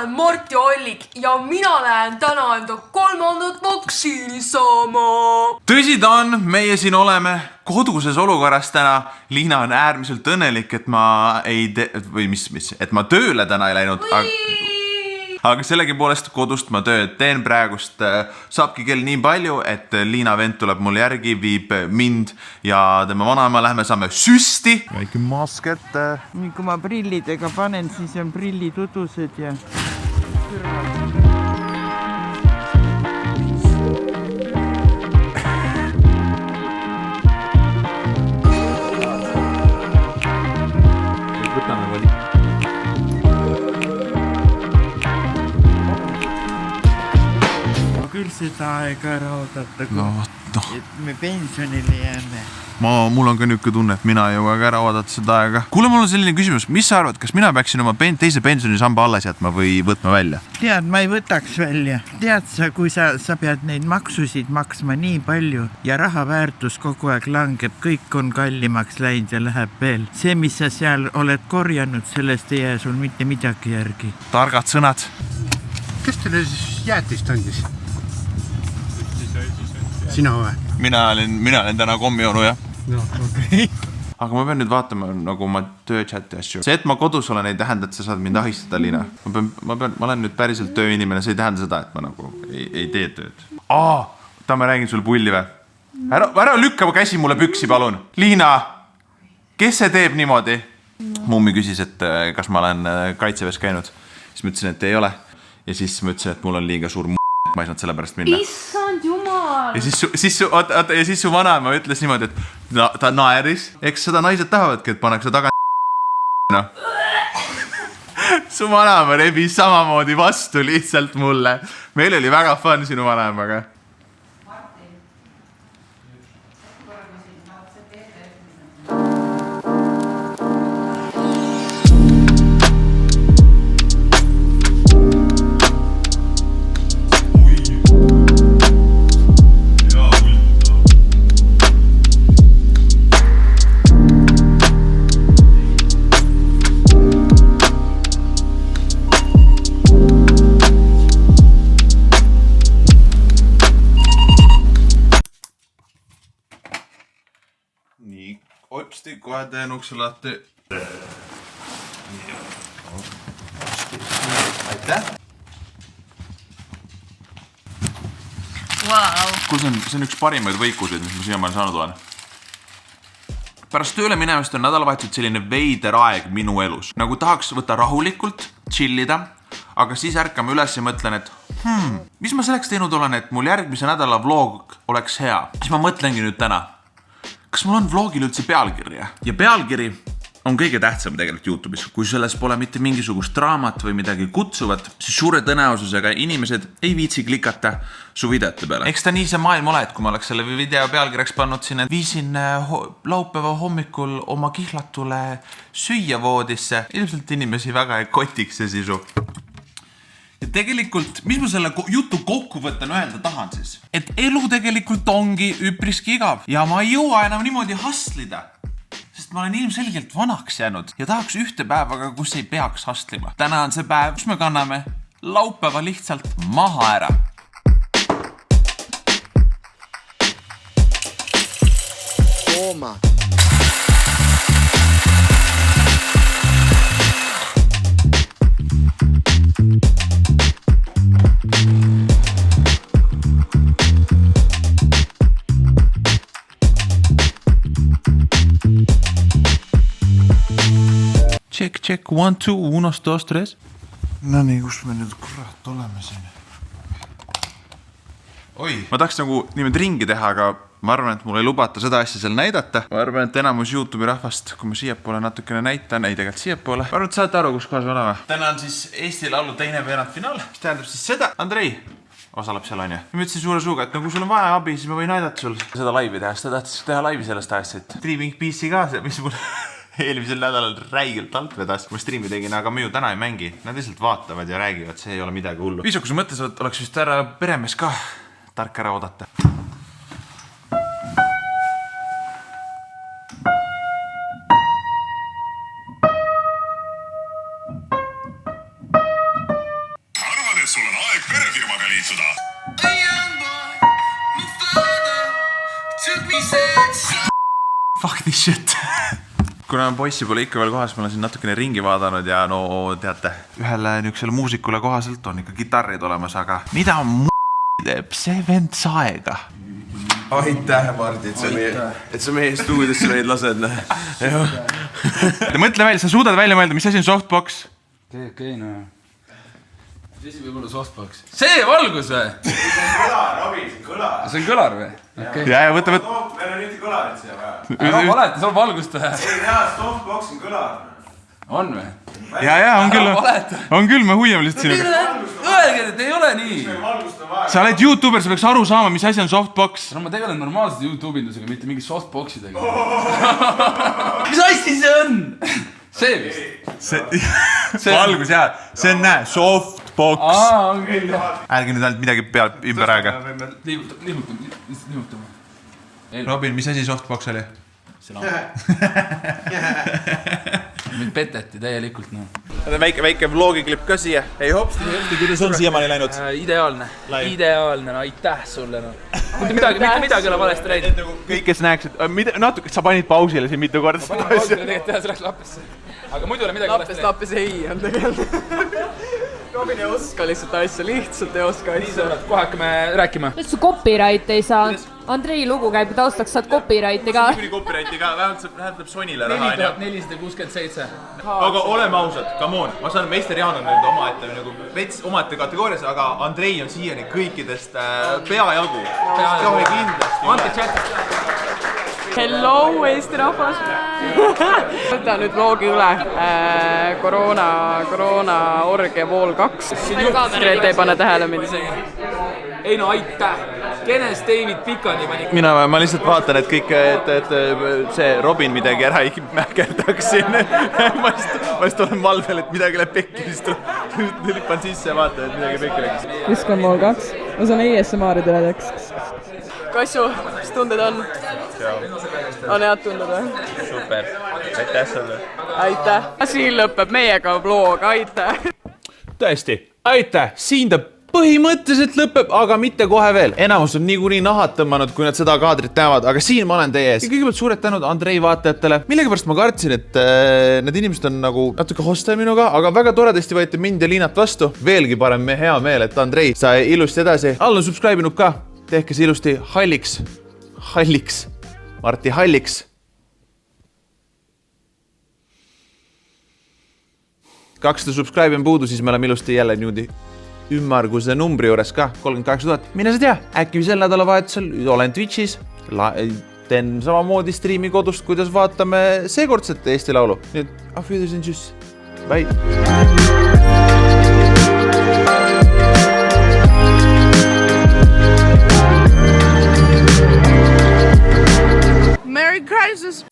olen Martti Allik ja mina lähen täna enda 3. vaktsiini saama. Tõsi ta on, meie siin oleme koduses olukorras täna. Liina on äärmiselt õnnelik, et ma ei et ma tööle täna ei läinud. Aga sellegipoolest kodust ma tööd teen praegust. Saabki kell nii palju, et Liina vend tuleb mul järgi, viib mind ja tema vanaema. Lähme saame süsti. Väike mask ette. Kui ma prillidega panen, siis on prillid udused ja... Võtame vali. Küll seda aega ära oodata, et me pensionile jääme. Mul on ka niuke tunne, et mina ei jõua ka ära oodata seda aega. Kuule, mul on selline küsimus. Mis sa arvad, kas mina peaksin oma teise pensionisamba alles jätma või võtma välja? Tead, ma ei võtaks välja. Tead sa, kui sa pead neid maksusid maksma nii palju ja raha väärtus kogu aeg langeb, kõik on kallimaks läinud ja läheb veel. See, mis sa seal oled korjanud, sellest ei jää sul mitte midagi järgi. Targad sõnad. Kes teile siis jäätist andis? Sina või? Mina olen täna kommionu, jah. No, okei. Aga ma pean nüüd vaatama nagu oma tööchati asju. See, et ma kodus olen, ei tähenda, et sa saad mind ahistada, Liina. Ma olen nüüd päriselt tööinimene, see ei tähenda seda, et ma nagu ei tee tööd. Ma räägin sul pulli või? Ära lükka käsi mulle püksi, palun. Liina, kes see teeb niimoodi? Mummi küsis, et kas ma olen kaitseväes käinud. Siis ma ütlesin, et ei ole. Ja siis ma ütlesin, et mul on liiga suur ma ei saanud selle pärast minna. Issand jumal! Ja siis su vanaema ütles niimoodi, et ta naeris. Eks seda naised tahavadki, et pannakse taga no. Su vanaema rebis samamoodi vastu lihtsalt mulle. Meil oli väga fun sinu vanaemaga. Nii, otsti kohe teen ukse lahti. Aitäh! Wow. See on üks parimaid võikuseid, mis ma siiamaani saanud olen. Pärast tööle minemist on nädalavahetused selline veider aeg minu elus. Nagu tahaks võtta rahulikult, chillida, aga siis ärkame üles ja mõtlen, et mis ma selleks teinud olen, et mul järgmise nädala vlog oleks hea. Siis ma mõtlengi nüüd täna. Kas mul on vlogil üldse pealkirja? Ja pealkiri on kõige tähtsam tegelikult YouTube'is. Kui selles pole mitte mingisugust draamat või midagi kutsuvat, siis suure tõenäosusega inimesed ei viitsi klikata su videote peale. Eks ta nii see maailm ole, et kui ma oleks selle video pealkirjaks pannud sinna, viisin laupäeva hommikul oma kihlatule süüa voodisse. Ilmselt inimesi väga ei kotiks see sisu. Ja tegelikult, mis ma selle jutu kokkuvõttan öelda tahan siis? Et elu tegelikult ongi üpriski igav ja ma ei jõua enam niimoodi hustlida, sest ma olen ilmselgelt vanaks jäänud ja tahaks ühte päevaga, kus ei peaks hustlima. Täna on see päev, kus me kanname laupäeva lihtsalt maha ära. Oma. Check, 1, 2, 1, 2, 3. No nii, kus me nüüd kurat oleme siin? Oi, ma tahaks nagu niimoodi ringi teha, aga ma arvan, et mul ei lubata seda asja seal näidata. Ma arvan, et enamus YouTube'i rahvast, kui ma siiapoole natukene näitan, ei tegelikult siiapoole. Ma arvan, et saate aru, kus kohas me oleme. Täna on siis Eesti Laulu teine veerandfinaal, mis tähendab siis seda. Andrei osaleb seal, on ju. Ma ütlesin suure suuga, et kui sul on vaja abi, siis ma võin aidata sul seda laivi teha. Seda tahtis teha laivi sellest ajast, et Streaming PC ka, mis mul eelmisel nädalal räigelt alt vedas. Ma streami tegin, aga me ju täna ei mängi. Nad lihtsalt vaatavad ja räägivad, see ei ole midagi hullu. Viisakuse mõttes oleks vist ära peremees ka tark ära oodata. Fuck this shit. Kuna poissi pole ikka veel kohas, ma olen siin natukene ringi vaadanud ja no teate, ühele niuksele muusikule kohaselt on ikka kitarrid olemas, aga mida teeb see vend saega? Aitäh, Mardi, et sa meie stuudiosse meid lased. Mõtle välja, sa suudad välja mõelda, mis asi on softbox? Okei, no. Mis võib olla softbox? See valgus või? See on kõlar, Robin, see on kõlar. See on kõlar või? Ja, võta. Meil on nüüd kõlarit siia vaja. Ära valeta, sul valgust või? Ei tea, softbox on kõlar. On või? Ja, on küll, me huiame lihtsalt sinuga. Öelge, et ei ole nii. Sa oled YouTuber, sa peaks aru saama, mis asi on softbox. No ma tegelen normaalselt YouTube-indusega, mitte mingi softboxidega. Mis asi see on? See vist? Valgus, jaa. See on, näe, softbox. On küll, jah. Ärge nüüd ainult midagi peal ümber aega. Liigutame. Robin, mis asi softbox oli? See lamp. Mind peteti täielikult, no. Väike vlogiklipp ka siia. Ei hopsti, kuidas on siiamaani läinud? Ideaalne, no aitäh sulle, no. Mitte midagi ole valesti läinud. Kõik, kes näeksid, natuke, sa panid pausile siin mitu korda. Pausile tegelikult teha, see läks lappesse. Aga muidu ole midagi valesti läinud. Lappes ei on tegelikult. Robin ei oska lihtsalt asja, lihtsalt ei oska asja. Kohe hakkame rääkima. Kuidas su copyright ei saa? Andrei lugu käib taustaks, saad copyrighti ka. Copyrighti ka, vähemalt läheb Sonyle raha. 4467. Aga oleme ausad, come on. Ma saan Meister Jaan on nüüd omaette nagu vets omaette kategoorias, aga Andrei on siiani kõikidest peajagu. Kohe kindlasti. Andke chatist. Hello, Eesti rahvas! Võta nüüd vlogi üle. Koroona orgia vool 2. Grete ei pane tähele mind isegi. Ei no aitäh. Kenes David Pikani pani. Ma lihtsalt vaatan, et kõik, et see Robin midagi ära ei mäkerdaks siin. Ma just olen valvel, et midagi läheb pekki, siis lipan sisse ja vaatan, et midagi pekki läks. Viskan vool 2. Ma saan ASMR-i teledeks. Kassu, mis tunded on? On head tunded või? Super, aitäh sulle. Aitäh. Siin lõpeb meiega vlog, aitäh. Tõesti, aitäh, siin ta põhimõtteliselt lõpeb, aga mitte kohe veel. Enamus on niikuinii nahad tõmmanud, kui nad seda kaadrit näevad, aga siin ma olen teie ees. Ja kõigepealt suured tänud Andrei vaatajatele. Millegipärast ma kartsin, et need inimesed on nagu natuke hostel minuga, aga väga toredasti võeti mind ja Liinat vastu. Veelgi parem me hea meel, et Andrei sai ilusti edasi. All on subscribe'inud ka. Tehke see ilusti halliks. Marti halliks. Kakssada subscribe'i on puudu, siis me oleme ilusti jälle niimoodi ümmarguse numbri juures ka, 38 000. Mine sa tea, äkki sel nädalavahetusel olen Twitchis, teen samamoodi striimi kodust, kuidas vaatame seekordset Eesti laulu. Nüüd, auf Wiedersehen, tschüss. Bye. Merry Christmas!